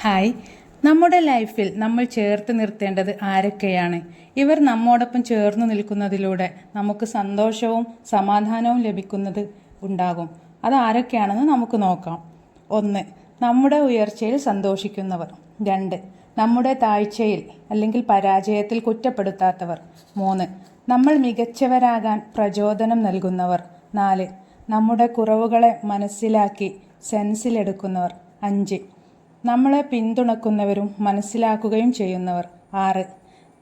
Hi, നമ്മുടെ ലൈഫിൽ നമ്മൾ ചേർത്ത് നിർത്തേണ്ടത് ആരൊക്കെയാണ്? ഇവർ നമ്മോടൊപ്പം ചേർന്ന് നിൽക്കുന്നതിലൂടെ നമുക്ക് സന്തോഷവും സമാധാനവും ലഭിക്കുന്നത് ഉണ്ടാകും. അത് ആരൊക്കെയാണെന്ന് നമുക്ക് നോക്കാം. 1. നമ്മുടെ ഉയർച്ചയിൽ സന്തോഷിക്കുന്നവർ. 2. നമ്മുടെ താഴ്ചയിൽ അല്ലെങ്കിൽ പരാജയത്തിൽ കുറ്റപ്പെടുത്താത്തവർ. 3. നമ്മൾ മികച്ചവരാകാൻ പ്രചോദനം നൽകുന്നവർ. 4. നമ്മുടെ കുറവുകളെ മനസ്സിലാക്കി സെൻസിലെടുക്കുന്നവർ. 5. നമ്മളെ പിന്തുണക്കുന്നവരും മനസ്സിലാക്കുകയും ചെയ്യുന്നവർ. 6.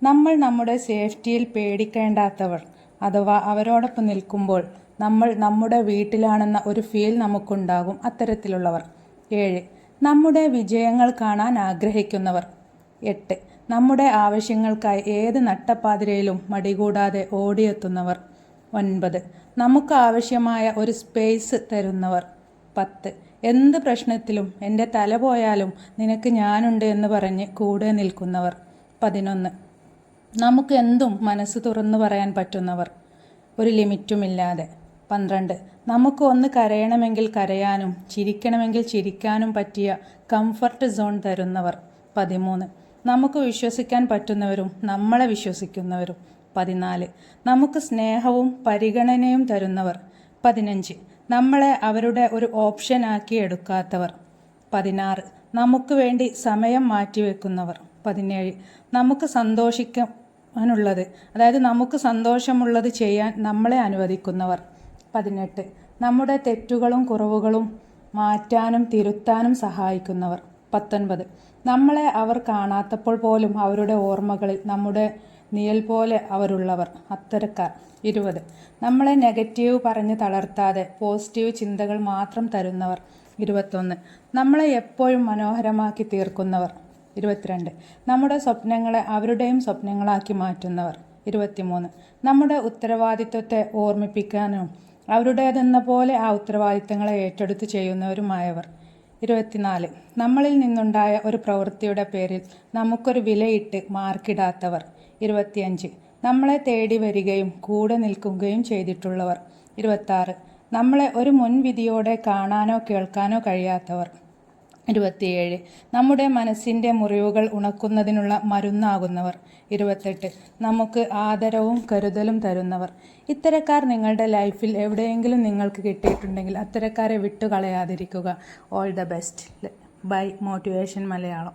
നമ്മൾ നമ്മുടെ സേഫ്റ്റിയിൽ പേടിക്കേണ്ടാത്തവർ, അഥവാ അവരോടൊപ്പം നിൽക്കുമ്പോൾ നമ്മൾ നമ്മുടെ വീട്ടിലാണെന്ന ഒരു ഫീൽ നമുക്കുണ്ടാകും, അത്തരത്തിലുള്ളവർ. 7. നമ്മുടെ വിജയങ്ങൾ കാണാൻ ആഗ്രഹിക്കുന്നവർ. 8. നമ്മുടെ ആവശ്യങ്ങൾക്കായി ഏത് നട്ടപ്പാതിരയിലും മടികൂടാതെ ഓടിയെത്തുന്നവർ. 9. നമുക്ക് ആവശ്യമായ ഒരു സ്പേസ് തരുന്നവർ. 10. എന്ത് പ്രശ്നത്തിലും എൻ്റെ തല പോയാലും നിനക്ക് ഞാനുണ്ട് എന്ന് പറഞ്ഞ് കൂടെ നിൽക്കുന്നവർ. 11. നമുക്ക് എന്തും മനസ്സ് തുറന്നു പറയാൻ പറ്റുന്നവർ, ഒരു ലിമിറ്റുമില്ലാതെ. 12. നമുക്ക് ഒന്ന് കരയണമെങ്കിൽ കരയാനും ചിരിക്കണമെങ്കിൽ ചിരിക്കാനും പറ്റിയ കംഫർട്ട് സോൺ തരുന്നവർ. 13. നമുക്ക് വിശ്വസിക്കാൻ പറ്റുന്നവരും നമ്മളെ വിശ്വസിക്കുന്നവരും. 14. നമുക്ക് സ്നേഹവും പരിഗണനയും തരുന്നവർ. 15. നമ്മളെ അവരുടെ ഒരു ഓപ്ഷനാക്കി എടുക്കാത്തവർ. 16. നമുക്ക് വേണ്ടി സമയം മാറ്റിവെക്കുന്നവർ. 17. നമുക്ക് സന്തോഷിക്കാനുള്ളത്, അതായത് നമുക്ക് സന്തോഷമുള്ളത് ചെയ്യാൻ നമ്മളെ അനുവദിക്കുന്നവർ. 18. നമ്മുടെ തെറ്റുകളും കുറവുകളും മാറ്റാനും തിരുത്താനും സഹായിക്കുന്നവർ. 19. നമ്മളെ അവർ കാണാത്തപ്പോൾ പോലും അവരുടെ ഓർമ്മകളിൽ നമ്മുടെ നിഴൽ പോലെ അവരുള്ളവർ, അത്തരക്കാർ. 20. നമ്മളെ നെഗറ്റീവ് പറഞ്ഞ് തളർത്താതെ പോസിറ്റീവ് ചിന്തകൾ മാത്രം തരുന്നവർ. 21. നമ്മളെ എപ്പോഴും മനോഹരമാക്കി തീർക്കുന്നവർ. 22. നമ്മുടെ സ്വപ്നങ്ങളെ അവരുടെയും സ്വപ്നങ്ങളാക്കി മാറ്റുന്നവർ. 23. നമ്മുടെ ഉത്തരവാദിത്വത്തെ ഓർമ്മിപ്പിക്കാനും അവരുടേതെന്ന പോലെ ആ ഉത്തരവാദിത്തങ്ങളെ ഏറ്റെടുത്ത് ചെയ്യുന്നവരുമായവർ. 24. നമ്മളിൽ നിന്നുണ്ടായ ഒരു പ്രവൃത്തിയുടെ പേരിൽ നമുക്കൊരു വിലയിട്ട് മാർക്കിടാത്തവർ. 25. നമ്മളെ തേടി വരികയും കൂടെ നിൽക്കുകയും ചെയ്തിട്ടുള്ളവർ. 26. നമ്മളെ ഒരു മുൻവിധിയോടെ കാണാനോ കേൾക്കാനോ കഴിയാത്തവർ. 27. നമ്മുടെ മനസ്സിൻ്റെ മുറിവുകൾ ഉണക്കുന്നതിനുള്ള മരുന്നാകുന്നവർ. 28. നമുക്ക് ആദരവും കരുതലും തരുന്നവർ. ഇത്തരക്കാർ നിങ്ങളുടെ ലൈഫിൽ എവിടെയെങ്കിലും നിങ്ങൾക്ക് കിട്ടിയിട്ടുണ്ടെങ്കിൽ അത്തരക്കാരെ വിട്ടുകളയാതിരിക്കുക. All the best. Bye motivation Malayalam.